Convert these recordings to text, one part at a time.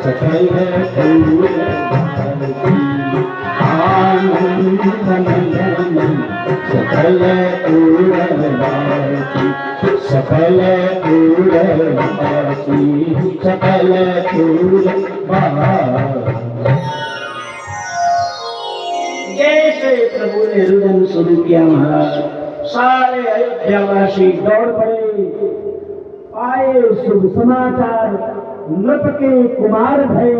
सकल फूल भारती आनंद नंदन सकल फूल भारती सकल फूल भारती सकल फूल भारती। जैसे प्रभु ने रुदन शुरू किया महाराज, सारे अयोध्यावासी दौड़ पड़े, आए शुभ समाचार, नृप के कुमार भय,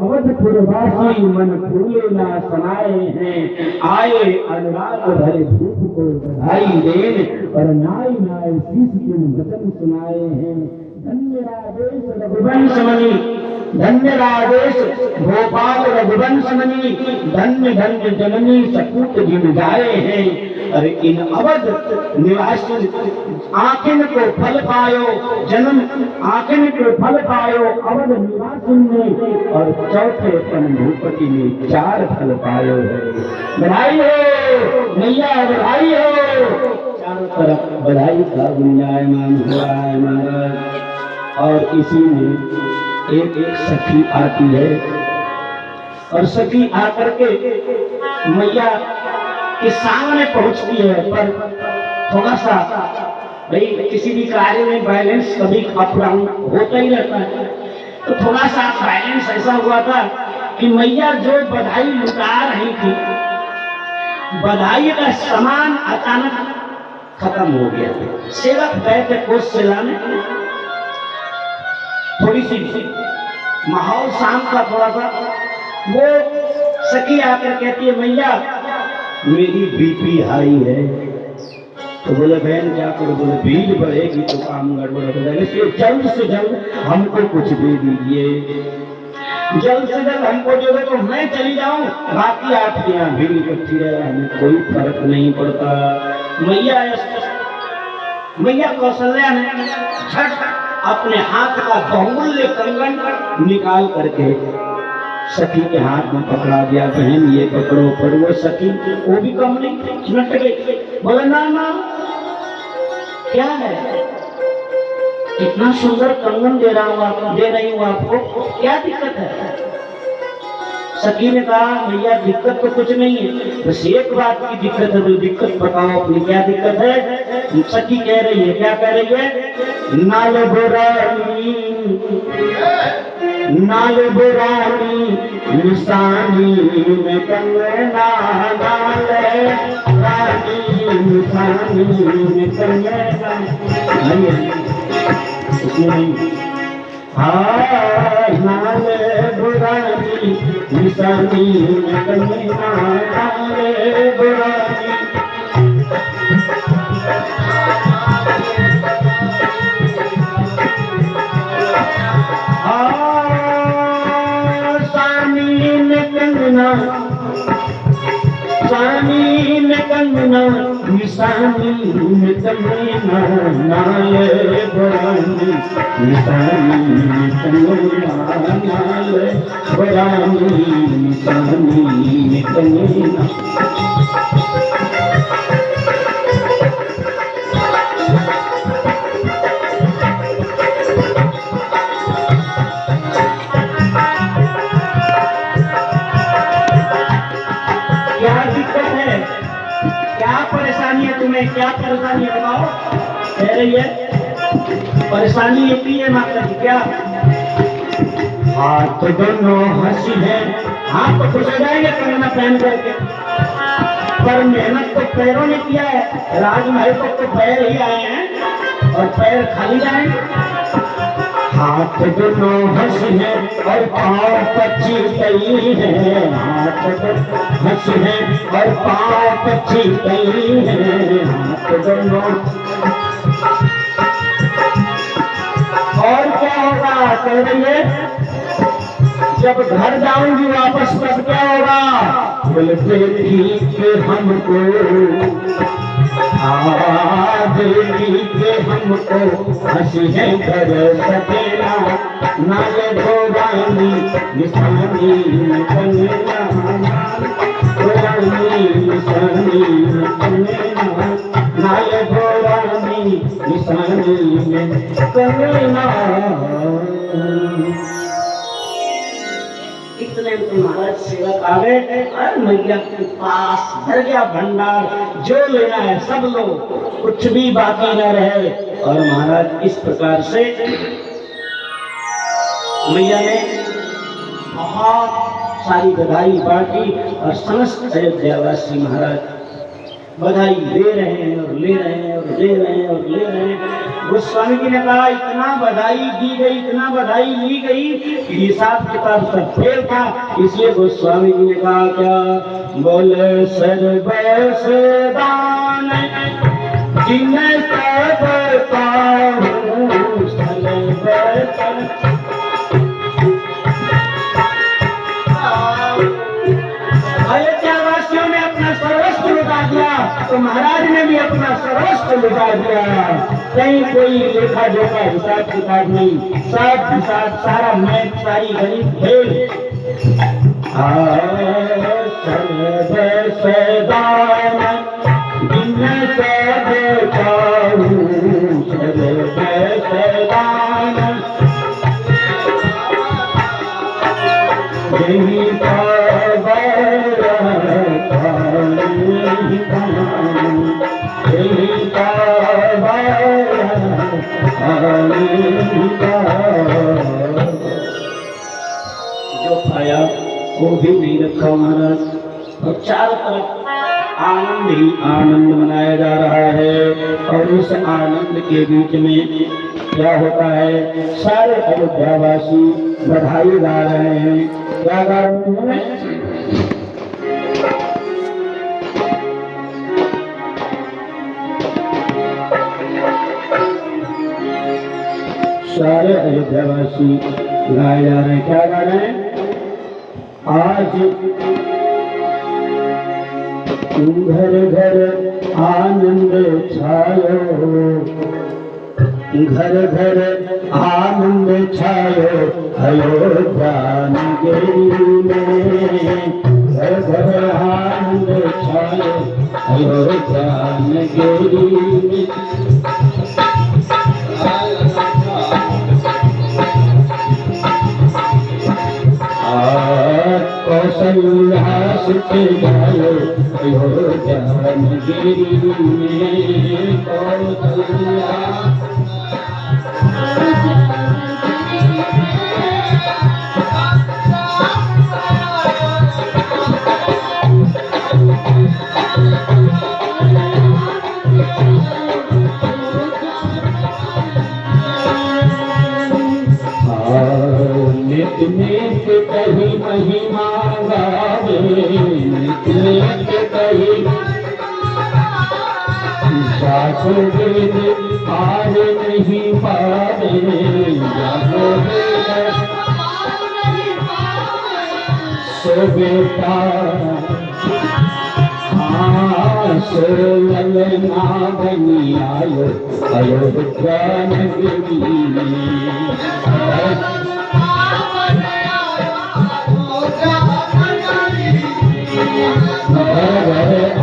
अवधपुरवासी मन फूले ना समाये हैं, आए अनुराग भरे धूप को बधाई देन, और नाई नाई शीश के वचन सुनाए हैं। धन्य राजेश रघुवंश मणि, धन्य राजेश भोपाल रघुवंश मणि, धन्य धन्य जननी सपूत जिन जाए हैं। अरे इन अवध निवासी आखिन को फल पायो, जन्म आखिन को फल पायो अवध निवासी ने, और चौथे पन भूपति ने 4 फल पायो है। बधाई हो मैया, बधाई हो। चारों तरफ बधाई का गुंजायमान हो रहा है महाराज। और इसी में एक सखी आती है, और सखी आकर के मैया के सामने पहुंचती है, पर थोड़ा सा भाई किसी भी कार्य में बैलेंस कभी अप डाउन होता ही रहता है, तो थोड़ा सा बैलेंस ऐसा हुआ था कि मैया जो बधाई लुटा रही थी, बधाई का सामान अचानक खत्म हो गया। सेवक गए थे कोष से लाने, थोड़ी सी माहौल शाम का थोड़ा सा, वो सखी आकर कहती है मैया मेरी बीपी हाई है। तो बोले बहन क्या करो, बोले बीज बढ़ेगी तो काम गड़बड़ हो जाएगा, इसलिए जल्द से जल्द हमको कुछ दे दीजिए, जल्द से जल्द हमको जो है तो मैं चली जाऊं, बाकी आप यहाँ भीड़ इकट्ठी रहे, हमें कोई फर्क नहीं पड़ता। मैया कौशल्या ने झट अपने हाथ का बहुमूल्य कंगन निकाल करके सखी के हाथ में पकड़ा दिया, बहन ये पकड़ो। पर वो सखी वो भी कम नहीं, चिमट गई, बोले ना ना क्या है, इतना सुंदर कंगन दे रहा हूँ आपको, दे रही हूँ आपको, क्या दिक्कत है। सखी ने कहा भैया दिक्कत तो कुछ नहीं है, बस एक बात की दिक्कत है। बोले दिक्कत बताओ अपनी, क्या दिक्कत है। सखी कह रही है, क्या कह रही है, नाल बुरानी नाल बुरानी निशानी में कंगना नाल रानी निशानी में कंगना, नाल बुरानी निशानी में कंगना नाल बुरानी। सानी में कंगना निशानी में कंगना नाल बुरानी निशानी में कंगना नाल बुरानी निशानी में कंगना। तुम्हें क्या परेशानी है बताओ। कह रही है परेशानी इतनी है माता जी, क्या हाथ दोनों हंसी है, हाथ तो खुश हो जाएंगे कंगना पहन करके, पर मेहनत तो पैरों ने किया है, राजमहल तक तो पैर ही आए हैं और पैर खाली जाएंगे। हाथ दोनों हंस है और पाँव पक्षी कई है, हाथ दोनों हंस है और पाँव पक्षी कई है, हाथ दोनों। और क्या होगा कह रही है, जब घर जाऊंगी वापस तब क्या होगा, बोलते ठीक हमको के हमको हंसी है कर सकेला, नाल भोरानी निशानी में कंगना, भोरानी निशानी में कंगना, नाल भोरानी निशानी में कंगना। इतने तो महाराज सेवक आ गए, अरे मैया के पास भर गया भंडार, जो लेना है सब लो, कुछ भी बाकी न रहे। और महाराज इस प्रकार से मैया ने बहुत सारी बधाई बांटी और समस्त अयोध्यावासी महाराज बधाई दे रहे हैं और ले रहे हैं और दे रहे हैं और ले रहे हैं। गोस्वामी जी ने कहा इतना बधाई दी गई, इतना बधाई ली गई कि हिसाब किताब सब फेल था। इसलिए गोस्वामी जी ने कहा क्या, बोले सर्वस दान जिन सब पाऊं सर्वस। अयोध्यावासियों ने अपना सर्वस्व लुटा दिया तो महाराज ने भी अपना सर्वस्व लुटा दिया। कहीं कोई लेखा जोखा हिसाब किताब नहीं, सब हिसाब सारा मैच सारी गणित खेल। जो खाया वो भी नहीं रखा महाराज, और चारों तरफ आनंद ही आनंद मनाया जा रहा है। और उस आनंद के बीच में क्या होता है, सारे अयोध्यावासी बधाई गा रहे हैं। क्या गा रहे हैं, सारे अयोध्यावासी गाए जा रहे हैं। क्या गा रहे हैं, आज घर घर आनंद छायो, घर घर आनंद छायो अयोध्या नगरी में, घर घर आनंद छायो अयोध्या नगरी में। कौशल्या सुख जायो अयोध्या नगरी में, कौशल्या नित कही महिमा गावे, नित कही जाको वेद आर नहीं पावे, जाको वेद सो बेटा सो ललना बनी आयो अयोध्या नगरी में।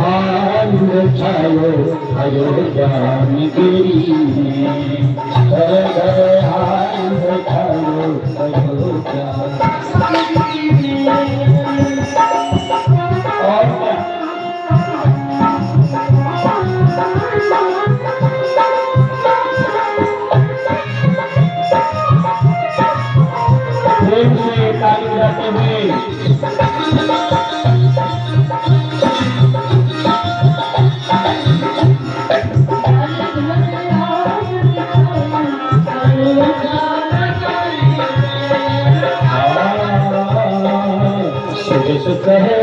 आनंद छायो अयोध्या नगरी में, आनंद छायो अयोध्या। प्रेम से ताली बजाते हुए सुजस कहे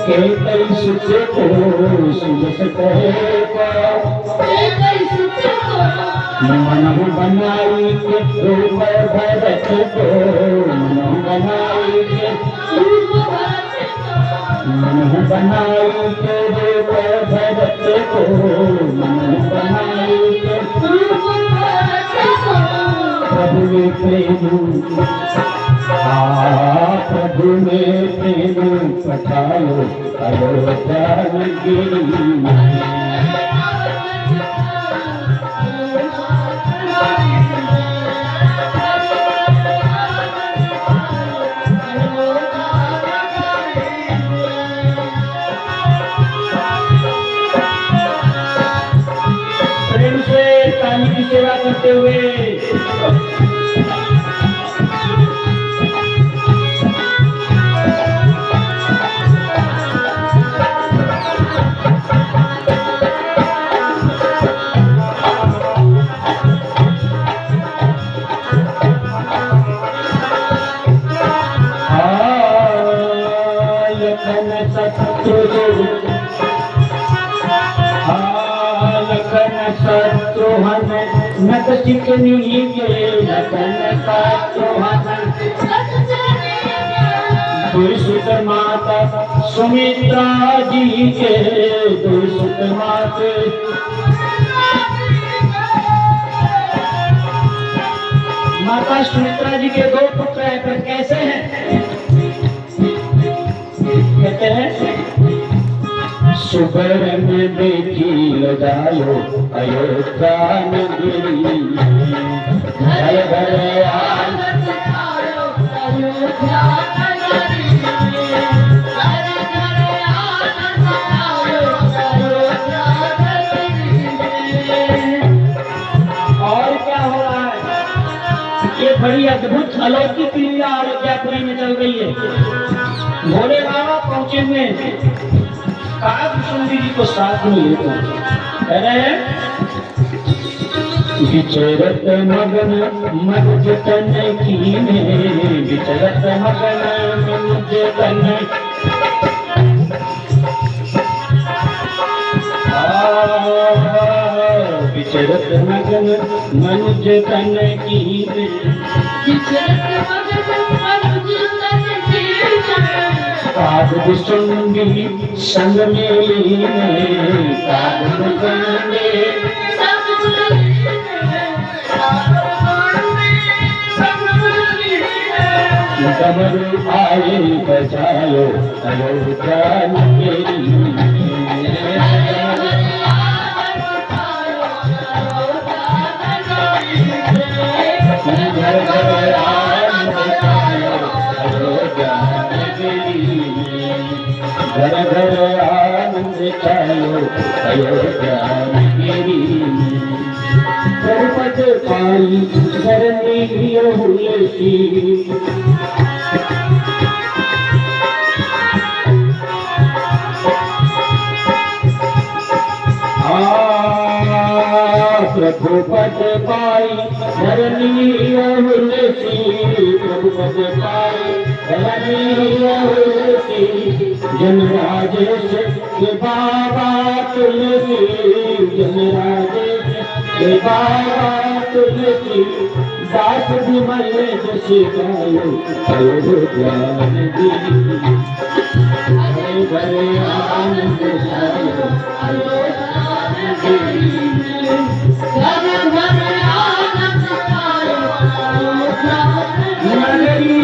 के कई सुख को, सुजस कहे मनहु बनाई के रूप भरत को, मनहु बनाई के मनहु बनाई के रूप भरत को, मनहु बनाई के प्रभु में प्रेम, प्रभु में प्रेम पठायो अयोध्या नगरी में। नत चिकनी के लखन दुष्ट माता सुमित्रा जी के दुष्ट माते माता सुमित्रा जी के दो पुत्र हैं, पर कैसे हैं? कहते हैं सुबर में बेटी लगायो अयोध्या नगरी घर घर आनंद आयो अयोध्या नगरी घर घर आनंद आयो अयोध्या नगरी। और क्या हो रहा है? ये बड़ी अद्भुत अलौकिक लीला अयोध्यापुरी में चल रही है। भोले बाबा पहुंचे हुए काव्य जी को साथ में लेकर कह रहे हैं विचरत मगन मनुज तन की में विचरत मगन मनुज तन विचरत मगन मनुज तन की में विचरत मगन मनुज तन की में काग सुंगी संग में काग संगे डमरू आए बचायो अयोध्या मेरी घर घर आनंद आयो अयोध्या मेरी घर घर आनंद आयो अयोध्या मेरी पद पाई धरनी हुई सी प्रभु पद पाई धरनी हुई सी प्रभु पद पाई धरनी हुई सी जन राजेश के बाबा तुलसी जन राजेश के बाबा तुलसी दास विमल जैसे गायो अयोध्या नगरी घरे घरे आनंद आयो अयोध्या नगरी घरे घरे आनंद आयो अयोध्या नगरी।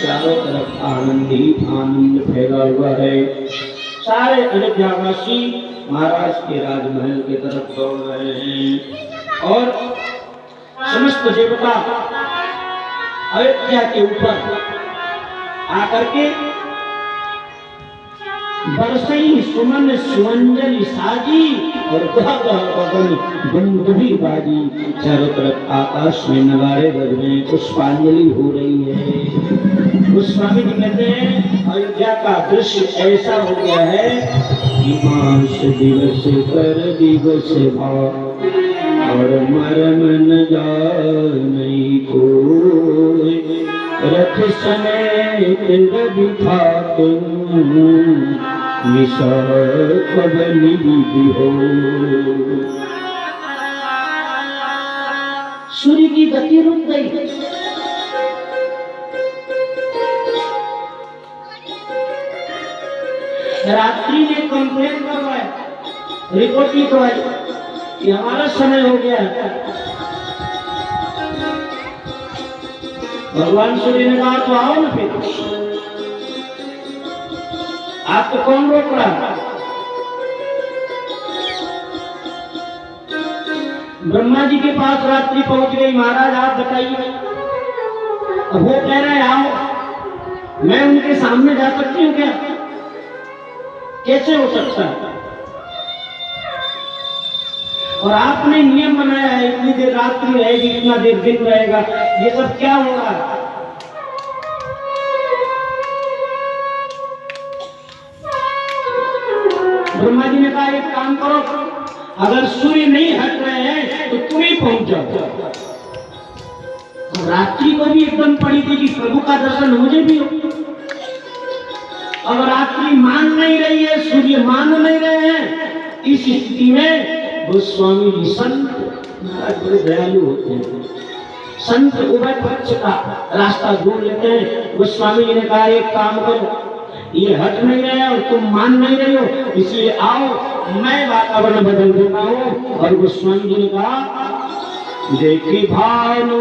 चारों तरफ आनंद फैला हुआ है। सारे अयोध्यावासी महाराज के राजमहल की तरफ दौड़ रहे हैं और समस्त देवता अयोध्या के ऊपर आकर के बरसई सुमन सुमंजलि साजी और गह गह गगन गुंदुभी बाजी। चारों तरफ आकाश में नगाड़े बज रहे, पुष्पांजलि हो रही है। गोस्वामी जी कहते हैं अयोध्या का दृश्य ऐसा हो गया है कि मास दिवस कर दिवस भाव और मरम न जाने को रथ समेत रवि खाते निशा कबली हो। सूर्य की गति रुक गई। रात्रि में कंप्लेन करवाए, रिपोर्ट लिखवाई कि हमारा समय हो गया है। भगवान सूर्य ने कहा तो आओ ना फिर, आपको कौन रोक रहा है? ब्रह्मा जी के पास रात्रि पहुंच गई, महाराज आप बताइए। अब वो कह रहे हैं आओ, मैं उनके सामने जा सकती हूँ क्या? कैसे हो सकता है? और आपने नियम बनाया है इतनी देर रात्रि रहेगी, इतना देर दिन रहेगा, ये सब क्या हो रहा है? ब्रह्मा जी ने कहा एक काम करो, अगर सूर्य नहीं हट रहे हैं तो तुम ही पहुंच जाओ। रात्रि को भी एकदम पड़ी थी कि प्रभु का दर्शन मुझे भी हो। अब रात्रि मान नहीं रही है, सूर्य मान नहीं रहे हैं, इस स्थिति में गोस्वामी जी संत बड़े दयालु होते हैं, संत उभय पक्ष का रास्ता ढूंढ लेते हैं। गोस्वामी जी ने कहा एक काम करो, ये हट नहीं रहे और तुम मान नहीं रहे हो, इसलिए आओ मैं वातावरण बदल देता हूँ। और गोस्वामी जी ने कहा देखी भानु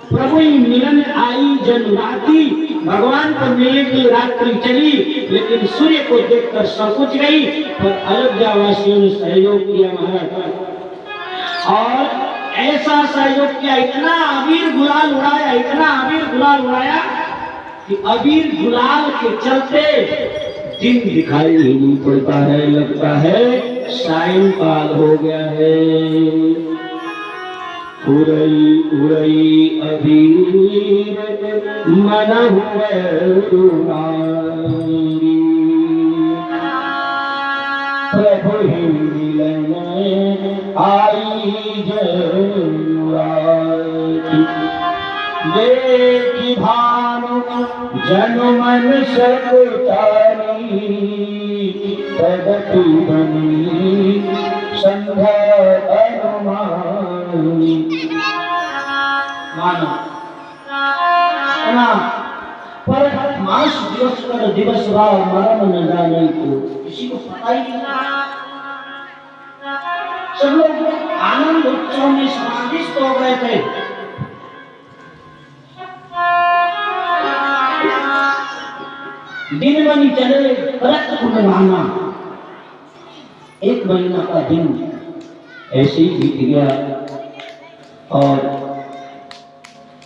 प्रभु मिलन आई जन राती, भगवान को मिलने की रात्रि चली, लेकिन सूर्य को देखकर संकुच गई। पर अयोध्या वासियों ने सहयोग किया महाराज, और ऐसा सहयोग किया, इतना अबीर गुलाल उड़ाया, इतना अबीर गुलाल उड़ाया कि अबीर गुलाल के चलते दिन दिखाई नहीं पड़ता है, लगता है सायंकाल हो गया है। उड़ई उड़ई अबीर मन हुए रुनारी, प्रभु ही मिलन आई जनुरारी। देखी भानु जनु मन सकुचारी, प्रगति बनी संध्या अनुमानी। मानो पर मास दिवस कर दिवस राव मरम न जाने को किसी को पता ही नहीं। सब लोग आनंद उत्सव में समाधिस्थ हो गए थे। दिन बनी चले व्रत पूर्णिमा, एक महीना का दिन ऐसे ही बीत गया और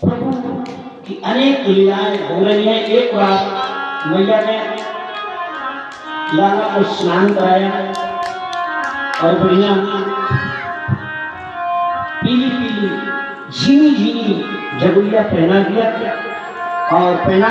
प्रभु की अनेक लीलाएं हो रही हैं। एक बार मैया ने लाला को स्नान कराया और बढ़िया पीली पीली झीनी झीनी जगुलिया पहना दिया और पहना